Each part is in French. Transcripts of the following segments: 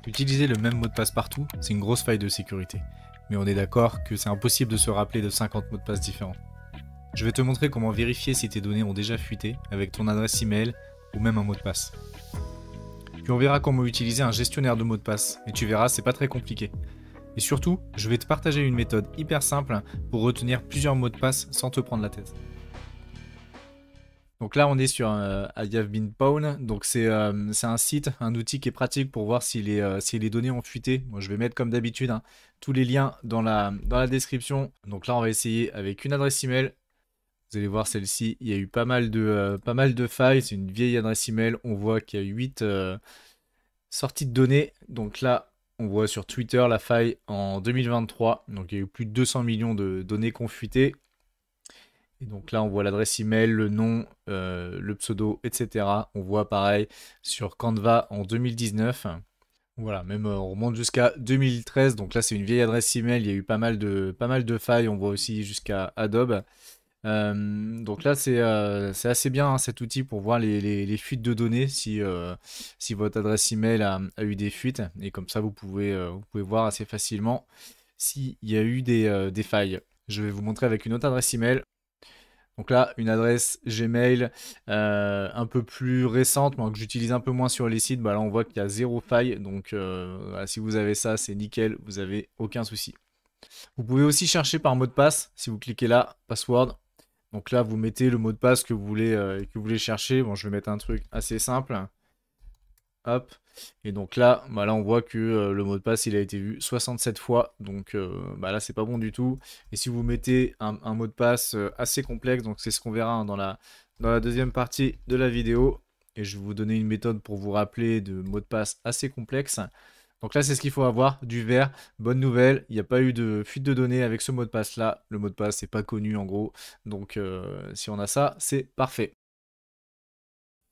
Utiliser le même mot de passe partout, c'est une grosse faille de sécurité. Mais on est d'accord que c'est impossible de se rappeler de 50 mots de passe différents. Je vais te montrer comment vérifier si tes données ont déjà fuité avec ton adresse email ou même un mot de passe. Puis on verra comment utiliser un gestionnaire de mots de passe, et tu verras, c'est pas très compliqué. Et surtout, je vais te partager une méthode hyper simple pour retenir plusieurs mots de passe sans te prendre la tête. Donc là, on est sur I have been pwned. Donc c'est un site, un outil qui est pratique pour voir si les données ont fuité. Moi, je vais mettre comme d'habitude hein, tous les liens dans la description. Donc là, on va essayer avec une adresse email. Vous allez voir celle-ci, il y a eu pas mal de failles. C'est une vieille adresse email. On voit qu'il y a 8 sorties de données. Donc là, on voit sur Twitter la faille en 2023. Donc il y a eu plus de 200 millions de données qui ont fuité. Et donc là, on voit l'adresse email, le nom, le pseudo, etc. On voit pareil sur Canva en 2019. Voilà, même on remonte jusqu'à 2013. Donc là, c'est une vieille adresse email. Il y a eu pas mal de failles. On voit aussi jusqu'à Adobe. Donc là, c'est assez bien hein, cet outil pour voir les fuites de données si votre adresse email a eu des fuites. Et comme ça, vous pouvez voir assez facilement s'il y a eu des failles. Je vais vous montrer avec une autre adresse email. Donc là, une adresse Gmail un peu plus récente, mais que j'utilise un peu moins sur les sites. Bah là, on voit qu'il y a 0 faille. Donc voilà, si vous avez ça, c'est nickel. Vous n'avez aucun souci. Vous pouvez aussi chercher par mot de passe. Si vous cliquez là, password. Donc là, vous mettez le mot de passe que vous voulez chercher. Bon, je vais mettre un truc assez simple. Hop. Et donc là, bah là on voit que le mot de passe il a été vu 67 fois. Donc bah là c'est pas bon du tout. Et si vous mettez un mot de passe assez complexe, donc c'est ce qu'on verra hein, dans la deuxième partie de la vidéo. Et je vais vous donner une méthode pour vous rappeler de mots de passe assez complexes. Donc là c'est ce qu'il faut avoir, du vert. Bonne nouvelle, il n'y a pas eu de fuite de données avec ce mot de passe là. Le mot de passe n'est pas connu en gros. Donc si on a ça, c'est parfait.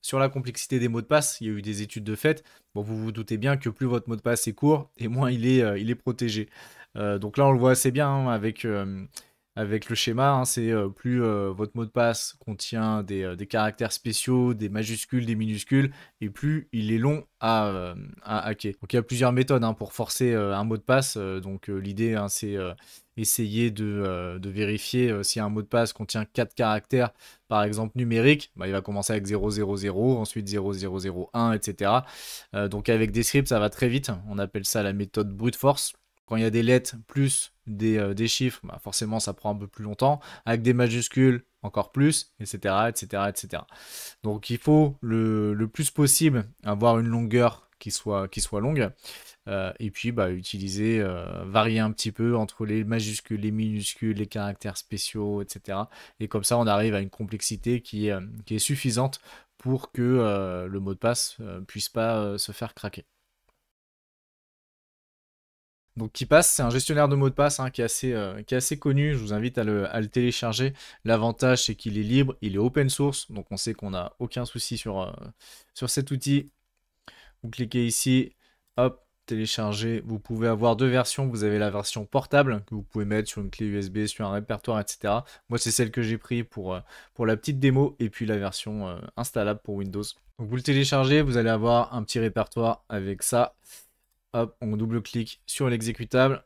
Sur la complexité des mots de passe, il y a eu des études de fait. Bon, vous vous doutez bien que plus votre mot de passe est court, et moins il est protégé. Donc là, on le voit assez bien hein, avec le schéma. Hein, c'est plus votre mot de passe contient des caractères spéciaux, des majuscules, des minuscules, et plus il est long à hacker. Donc il y a plusieurs méthodes hein, pour forcer un mot de passe. Donc l'idée, hein, c'est essayer de vérifier si un mot de passe contient 4 caractères, par exemple numériques, bah, il va commencer avec 000, ensuite 0001, etc. Donc avec des scripts, ça va très vite. On appelle ça la méthode brute force. Quand il y a des lettres plus des chiffres, bah forcément ça prend un peu plus longtemps. Avec des majuscules, encore plus, etc. etc., etc. Donc il faut le plus possible avoir une longueur qui soit longue. Et puis bah, utiliser, varier un petit peu entre les majuscules, les minuscules, les caractères spéciaux, etc. Et comme ça, on arrive à une complexité qui est suffisante pour que le mot de passe puisse pas se faire craquer. Donc KeePass, c'est un gestionnaire de mots de passe hein, qui est assez connu. Je vous invite à le télécharger. L'avantage, c'est qu'il est libre, il est open source. Donc on sait qu'on n'a aucun souci sur cet outil. Vous cliquez ici, hop, télécharger. Vous pouvez avoir deux versions. Vous avez la version portable que vous pouvez mettre sur une clé USB, sur un répertoire, etc. Moi, c'est celle que j'ai pris pour la petite démo. Et puis la version installable pour Windows. Donc vous le téléchargez, vous allez avoir un petit répertoire avec ça. Hop, on double-clique sur l'exécutable.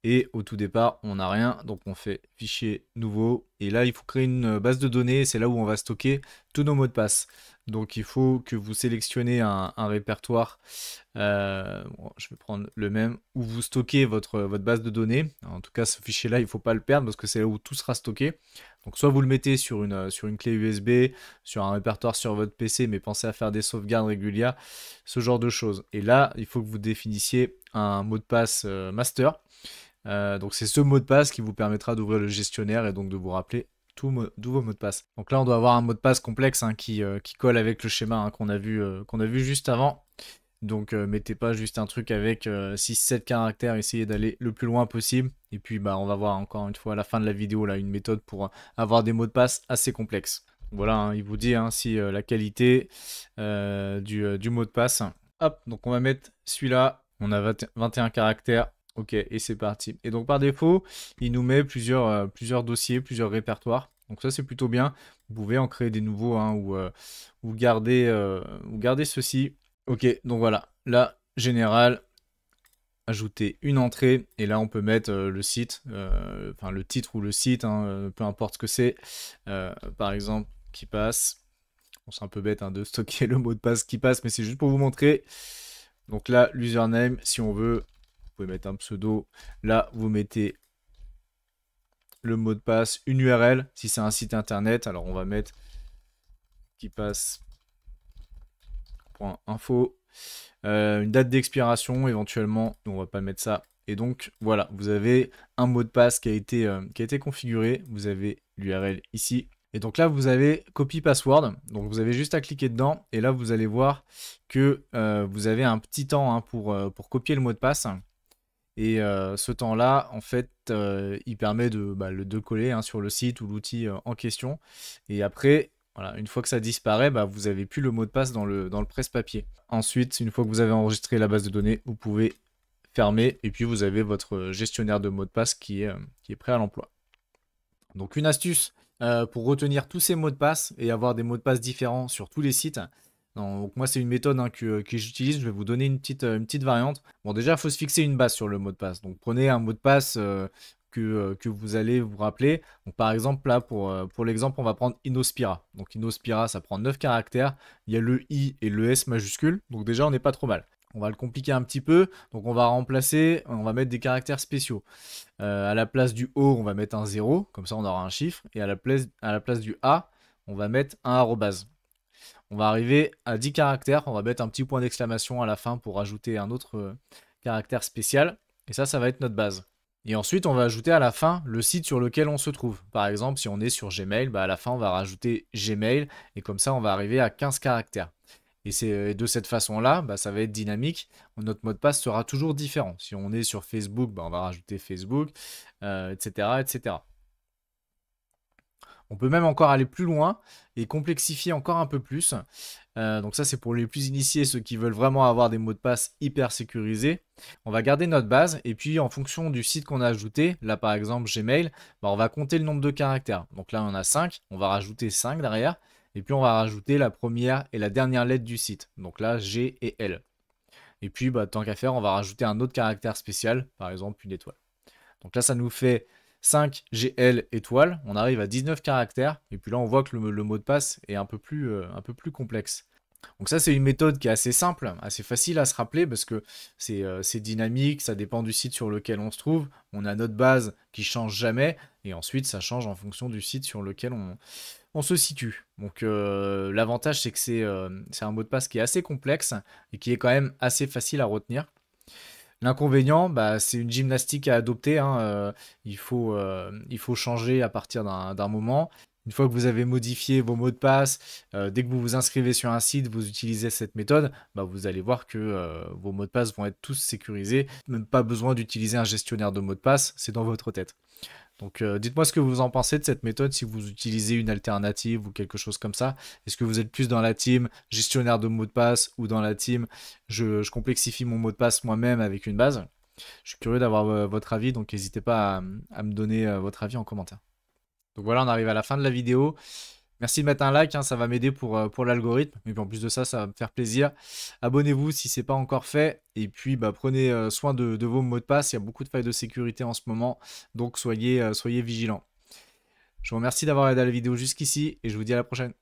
Et au tout départ, on n'a rien. Donc on fait fichier nouveau. Et là, il faut créer une base de données. C'est là où on va stocker tous nos mots de passe. Donc il faut que vous sélectionnez un répertoire. Bon, je vais prendre le même où vous stockez votre base de données. En tout cas, ce fichier-là, il ne faut pas le perdre parce que c'est là où tout sera stocké. Donc soit vous le mettez sur une clé USB, sur un répertoire sur votre PC, mais pensez à faire des sauvegardes régulières, ce genre de choses. Et là, il faut que vous définissiez un mot de passe master. Donc c'est ce mot de passe qui vous permettra d'ouvrir le gestionnaire et donc de vous rappeler tous vos mots de passe. Donc là on doit avoir un mot de passe complexe hein, qui colle avec le schéma hein, qu'on a vu juste avant. Donc mettez pas juste un truc avec 6-7 caractères, essayez d'aller le plus loin possible. Et puis bah on va voir encore une fois à la fin de la vidéo là une méthode pour avoir des mots de passe assez complexes. Voilà, hein, il vous dit hein, si la qualité du mot de passe. Hop, donc on va mettre celui-là. On a 21 caractères. Ok, et c'est parti. Et donc par défaut, il nous met plusieurs dossiers, plusieurs répertoires. Donc ça c'est plutôt bien. Vous pouvez en créer des nouveaux hein, ou garder ceci. Ok, donc voilà. Là, général, ajouter une entrée, et là on peut mettre le site, enfin le titre ou le site, hein, peu importe ce que c'est, par exemple qui passe. Bon, c'est un peu bête hein, de stocker le mot de passe qui passe, mais c'est juste pour vous montrer. Donc là, l'username, si on veut, vous pouvez mettre un pseudo. Là, vous mettez le mot de passe, une URL, si c'est un site internet, alors on va mettre qui passe.info. Une date d'expiration éventuellement, on va pas mettre ça. Et donc voilà, vous avez un mot de passe qui a été configuré, vous avez l'URL ici. Et donc là, vous avez copy password, donc vous avez juste à cliquer dedans, et là, vous allez voir que vous avez un petit temps hein, pour copier le mot de passe. Et ce temps-là, en fait, il permet de coller hein, sur le site ou l'outil en question. Et après, voilà, une fois que ça disparaît, vous n'avez plus le mot de passe dans le presse-papier. Ensuite, une fois que vous avez enregistré la base de données, vous pouvez fermer et puis vous avez votre gestionnaire de mots de passe qui est prêt à l'emploi. Donc une astuce pour retenir tous ces mots de passe et avoir des mots de passe différents sur tous les sites. Donc moi c'est une méthode hein, que j'utilise, je vais vous donner une petite variante. Bon déjà il faut se fixer une base sur le mot de passe. Donc prenez un mot de passe que vous allez vous rappeler. Donc par exemple là pour l'exemple on va prendre Inospira. Donc Inospira ça prend 9 caractères, il y a le I et le S majuscule, donc déjà on n'est pas trop mal. On va le compliquer un petit peu, donc on va remplacer, on va mettre des caractères spéciaux. À la place du O, on va mettre un 0, comme ça on aura un chiffre. Et à la place du A, on va mettre un arrobase. On va arriver à 10 caractères, on va mettre un petit point d'exclamation à la fin pour ajouter un autre caractère spécial. Et ça va être notre base. Et ensuite, on va ajouter à la fin le site sur lequel on se trouve. Par exemple, si on est sur Gmail, à la fin, on va rajouter Gmail. Et comme ça, on va arriver à 15 caractères. Et c'est de cette façon-là, ça va être dynamique. Notre mot de passe sera toujours différent. Si on est sur Facebook, on va rajouter Facebook, etc., etc. On peut même encore aller plus loin et complexifier encore un peu plus. Donc ça, c'est pour les plus initiés, ceux qui veulent vraiment avoir des mots de passe hyper sécurisés. On va garder notre base et puis en fonction du site qu'on a ajouté, là par exemple Gmail, on va compter le nombre de caractères. Donc là, on a 5, on va rajouter 5 derrière. Et puis on va rajouter la première et la dernière lettre du site. Donc là, G et L. Et puis, tant qu'à faire, on va rajouter un autre caractère spécial, par exemple une étoile. Donc là, ça nous fait 5 GL étoile. On arrive à 19 caractères. Et puis là, on voit que le mot de passe est un peu plus complexe. Donc ça, c'est une méthode qui est assez simple, assez facile à se rappeler parce que c'est dynamique, ça dépend du site sur lequel on se trouve. On a notre base qui change jamais et ensuite, ça change en fonction du site sur lequel on se situe. Donc l'avantage, c'est que c'est un mot de passe qui est assez complexe et qui est quand même assez facile à retenir. L'inconvénient, c'est une gymnastique à adopter, hein, il faut changer à partir d'un moment. Une fois que vous avez modifié vos mots de passe, dès que vous vous inscrivez sur un site, vous utilisez cette méthode, vous allez voir que vos mots de passe vont être tous sécurisés. Même pas besoin d'utiliser un gestionnaire de mots de passe, c'est dans votre tête. Donc dites-moi ce que vous en pensez de cette méthode, si vous utilisez une alternative ou quelque chose comme ça. Est-ce que vous êtes plus dans la team gestionnaire de mots de passe ou dans la team je complexifie mon mot de passe moi-même avec une base? Je suis curieux d'avoir votre avis, donc n'hésitez pas à me donner votre avis en commentaire. Donc voilà, on arrive à la fin de la vidéo. Merci de mettre un like, hein, ça va m'aider pour l'algorithme. Et puis en plus de ça, ça va me faire plaisir. Abonnez-vous si ce n'est pas encore fait. Et puis prenez soin de vos mots de passe. Il y a beaucoup de failles de sécurité en ce moment. Donc soyez vigilants. Je vous remercie d'avoir regardé la vidéo jusqu'ici et je vous dis à la prochaine.